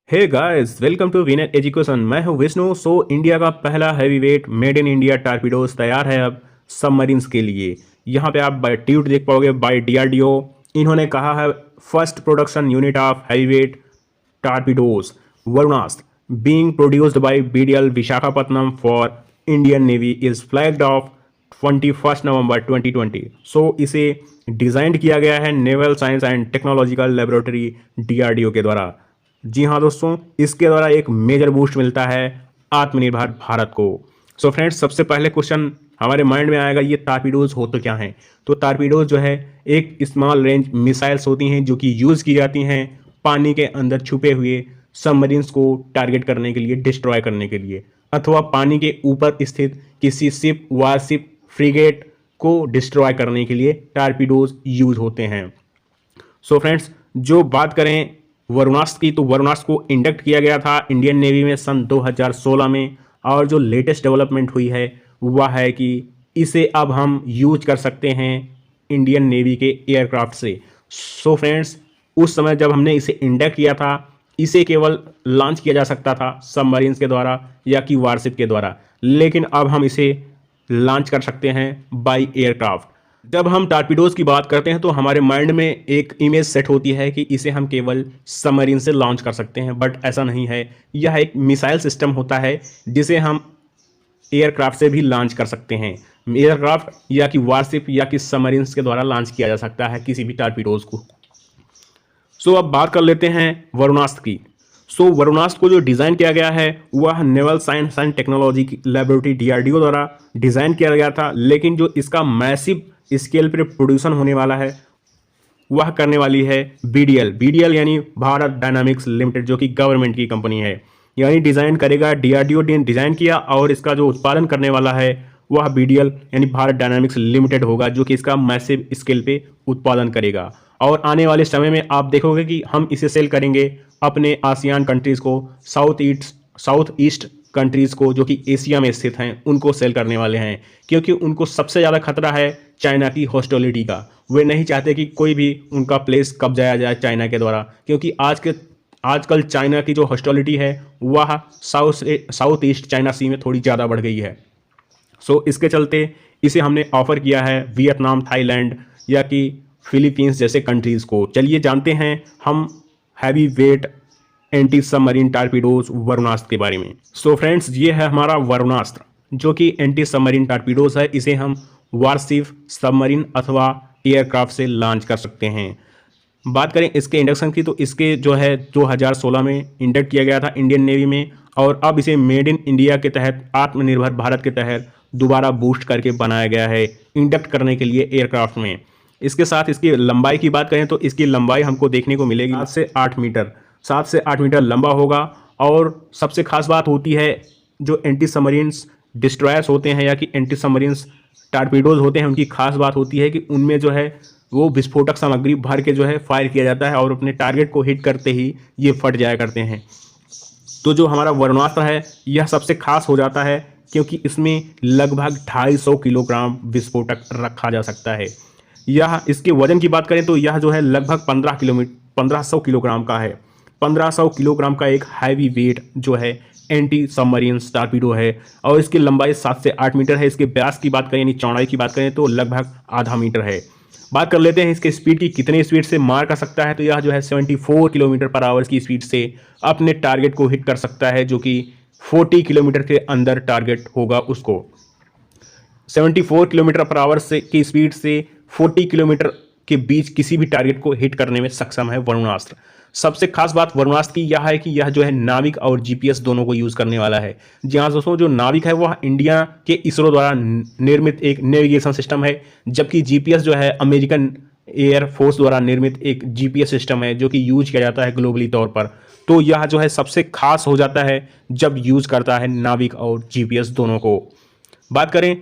Hey guys, welcome to Winner Education. मैं हूं Vishnu. India का पहला heavyweight made in India torpedoes तैयार है अब सबमरीन्स के लिए। यहाँ पे आप बाय ट्यूट देख पाओगे बाय डीआरडीओ। इन्होंने कहा है first production unit of heavyweight टारपीडोज Varunastra being produced by BDL Visakhapatnam for Indian navy is flagged of 21 नवंबर 2020। इसे डिजाइन किया गया है naval science and technological laboratory DRDO के द्वारा। जी हाँ दोस्तों, इसके द्वारा एक मेजर बूस्ट मिलता है आत्मनिर्भर भारत को। फ्रेंड्स, सबसे पहले क्वेश्चन हमारे माइंड में आएगा, ये टारपीडोज हो तो क्या हैं? तो टारपीडोज जो है एक स्मॉल रेंज मिसाइल्स होती हैं जो कि यूज़ की जाती हैं पानी के अंदर छुपे हुए सबमरीन्स को टारगेट करने के लिए, डिस्ट्रॉय करने के लिए, अथवा पानी के ऊपर स्थित किसी शिप, वारशिप, फ्रिगेट को डिस्ट्रॉय करने के लिए टारपीडोज यूज होते हैं। फ्रेंड्स, जो बात करें वरुणास्त्र की, तो वरुणास्त्र को इंडक्ट किया गया था इंडियन नेवी में सन 2016 में। और जो लेटेस्ट डेवलपमेंट हुई है वह है कि इसे अब हम यूज कर सकते हैं इंडियन नेवी के एयरक्राफ्ट से। फ्रेंड्स, उस समय जब हमने इसे इंडक्ट किया था, इसे केवल लॉन्च किया जा सकता था सबमरीन्स के द्वारा या कि वारशिप के द्वारा, लेकिन अब हम इसे लॉन्च कर सकते हैं बाय एयरक्राफ्ट। जब हम टारपीडोज की बात करते हैं तो हमारे माइंड में एक इमेज सेट होती है कि इसे हम केवल सबमरीन से लॉन्च कर सकते हैं, बट ऐसा नहीं है। यह एक मिसाइल सिस्टम होता है जिसे हम एयरक्राफ्ट से भी लॉन्च कर सकते हैं। एयरक्राफ्ट या कि वारशिप या कि सबमरीन्स के द्वारा लॉन्च किया जा सकता है किसी भी टारपीडोज को। अब बात कर लेते हैं वरुणास्त्र की। वरुणास्त्र को जो डिज़ाइन किया गया है वह naval science and technology laboratory DRDO द्वारा डिज़ाइन किया गया था, लेकिन जो इसका मैसिव स्केल पर प्रोड्यूसन होने वाला है वह करने वाली है बीडीएल यानी भारत डायनामिक्स लिमिटेड, जो कि गवर्नमेंट की कंपनी है। यानी डिज़ाइन करेगा डीआरडीओ ने डिज़ाइन किया और इसका जो उत्पादन करने वाला है वह बीडीएल यानी भारत डायनामिक्स लिमिटेड होगा, जो कि इसका मैसिव स्केल पे उत्पादन करेगा। और आने वाले समय में आप देखोगे कि हम इसे सेल करेंगे अपने आसियान कंट्रीज़ को, साउथ ईस्ट कंट्रीज़ को, जो कि एशिया में स्थित हैं, उनको सेल करने वाले हैं, क्योंकि उनको सबसे ज़्यादा खतरा है चाइना की हॉस्टिलिटी का। वे नहीं चाहते कि कोई भी उनका प्लेस कब्जाया जाए चाइना के द्वारा, क्योंकि आजकल चाइना की जो हॉस्टिलिटी है वह साउथ ईस्ट चाइना सी में थोड़ी ज़्यादा बढ़ गई है। इसके चलते इसे हमने ऑफर किया है वियतनाम, थाईलैंड या कि फिलीपींस जैसे कंट्रीज़ को। चलिए जानते हैं हम heavy weight anti submarine टारपीडोज Varunastra के बारे में। फ्रेंड्स, ये है हमारा वरुणास्त्र, जो कि एंटी सबमरीन टारपीडोज है। इसे हम वारशिप, सबमरीन अथवा एयरक्राफ्ट से लॉन्च कर सकते हैं। बात करें इसके इंडक्शन की, तो इसके जो है 2016 में इंडक्ट किया गया था इंडियन नेवी में, और अब इसे मेड इन इंडिया के तहत, आत्मनिर्भर भारत के तहत दोबारा बूस्ट करके बनाया गया है इंडक्ट करने के लिए एयरक्राफ्ट में। इसके साथ इसकी लंबाई की बात करें तो इसकी लंबाई हमको देखने को मिलेगी 7 से 8 मीटर लंबा होगा। और सबसे खास बात होती है, जो एंटी सबमरीन्स डिस्ट्रॉयर्स होते हैं या कि एंटी सबमरीन्स टारपीडोज होते हैं, उनकी खास बात होती है कि उनमें जो है वो विस्फोटक सामग्री भर के जो है फायर किया जाता है और अपने टारगेट को हिट करते ही ये फट जाया करते हैं। तो जो हमारा वरुणास्त्र है यह सबसे खास हो जाता है, क्योंकि इसमें लगभग 250 किलोग्राम विस्फोटक रखा जा सकता है। यह इसके वजन की बात करें तो यह जो है लगभग 1500 किलोग्राम का है। 1500 किलोग्राम का एक हैवी वेट जो है एंटी सबमरीन टारपीडो है, और इसकी लंबाई 7 से 8 मीटर है। इसके व्यास की बात करें यानी चौड़ाई की बात करें तो लगभग आधा मीटर है। बात कर लेते हैं इसके स्पीड की, कितने स्पीड से मार कर सकता है। तो यह जो है 74 किलोमीटर पर आवर की स्पीड से अपने टारगेट को हिट कर सकता है, जो कि 40 किलोमीटर के अंदर टारगेट होगा उसको। 74 किलोमीटर पर आवर से की स्पीड से 40 किलोमीटर के बीच किसी भी टारगेट को हिट करने में सक्षम है वरुणास्त्र। सबसे खास बात वरुणास्त्र की यह है कि यह जो है नाविक और जीपीएस दोनों को यूज करने वाला है। जी हाँ दोस्तों, जो नाविक है वह इंडिया के इसरो द्वारा निर्मित एक नेविगेशन सिस्टम है, जबकि जीपीएस जो है अमेरिकन एयर फोर्स द्वारा निर्मित एक जीपीएस सिस्टम है, जो कि यूज किया जाता है ग्लोबली तौर पर। तो यह जो है सबसे खास हो जाता है जब यूज करता है नाविक और जीपीएस दोनों को। बात करें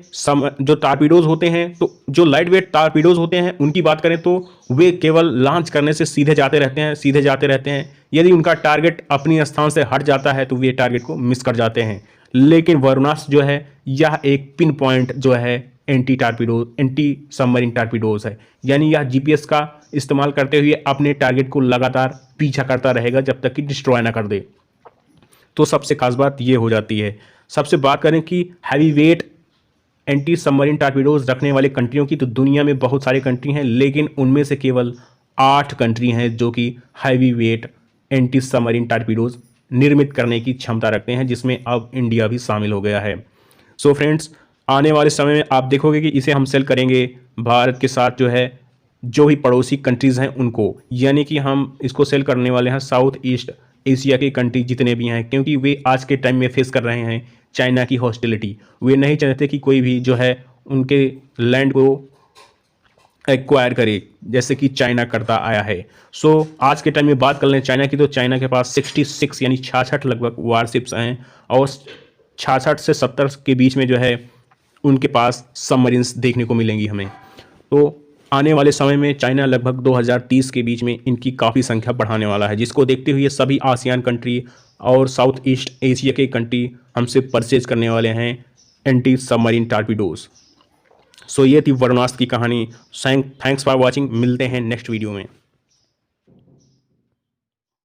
जो टारपीडोज होते हैं, तो जो लाइट वेट टारपीडोज होते हैं उनकी बात करें तो वे केवल लॉन्च करने से सीधे जाते रहते हैं। यदि उनका टारगेट अपनी स्थान से हट जाता है तो वे टारगेट को मिस कर जाते हैं। लेकिन वरुणास्त्र जो है यह एक पिन पॉइंट जो है एंटी सबमरीन टारपीडोज है। यानी यह जीपीएस का इस्तेमाल करते हुए अपने टारगेट को लगातार पीछा करता रहेगा जब तक कि डिस्ट्रॉय ना कर दे। तो सबसे खास बात ये हो जाती है। सबसे बात करें कि हैवी वेट एंटी सबमरीन टारपीडोज रखने वाले कंट्रियों की, तो दुनिया में बहुत सारी कंट्री हैं, लेकिन उनमें से केवल 8 कंट्री हैं जो कि हैवी वेट एंटी सबमरीन टारपीडोज निर्मित करने की क्षमता रखते हैं, जिसमें अब इंडिया भी शामिल हो गया है। सो फ्रेंड्स, आने वाले समय में आप देखोगे कि इसे हम सेल करेंगे भारत के साथ जो भी पड़ोसी कंट्रीज़ हैं उनको, यानी कि हम इसको सेल करने वाले हैं साउथ ईस्ट एशिया के कंट्री जितने भी हैं, क्योंकि वे आज के टाइम में फेस कर रहे हैं चाइना की हॉस्टिलिटी। वे नहीं चाहते कि कोई भी उनके लैंड को एक्वायर करे, जैसे कि चाइना करता आया है। सो आज के टाइम में बात कर लें चाइना की, तो चाइना के पास 66 यानी 66 लगभग वारशिप्स हैं, और 66 से 70 के बीच में उनके पास सबमरीन्स देखने को मिलेंगी हमें। तो आने वाले समय में चाइना लगभग 2030 के बीच में इनकी काफ़ी संख्या बढ़ाने वाला है, जिसको देखते हुए सभी आसियान कंट्री और साउथ ईस्ट एशिया के कंट्री हमसे परचेज करने वाले हैं एंटी सबमरीन टारपीडोज। सो ये थी वरुणास्त्र की कहानी। Thanks for watching. मिलते हैं नेक्स्ट वीडियो में।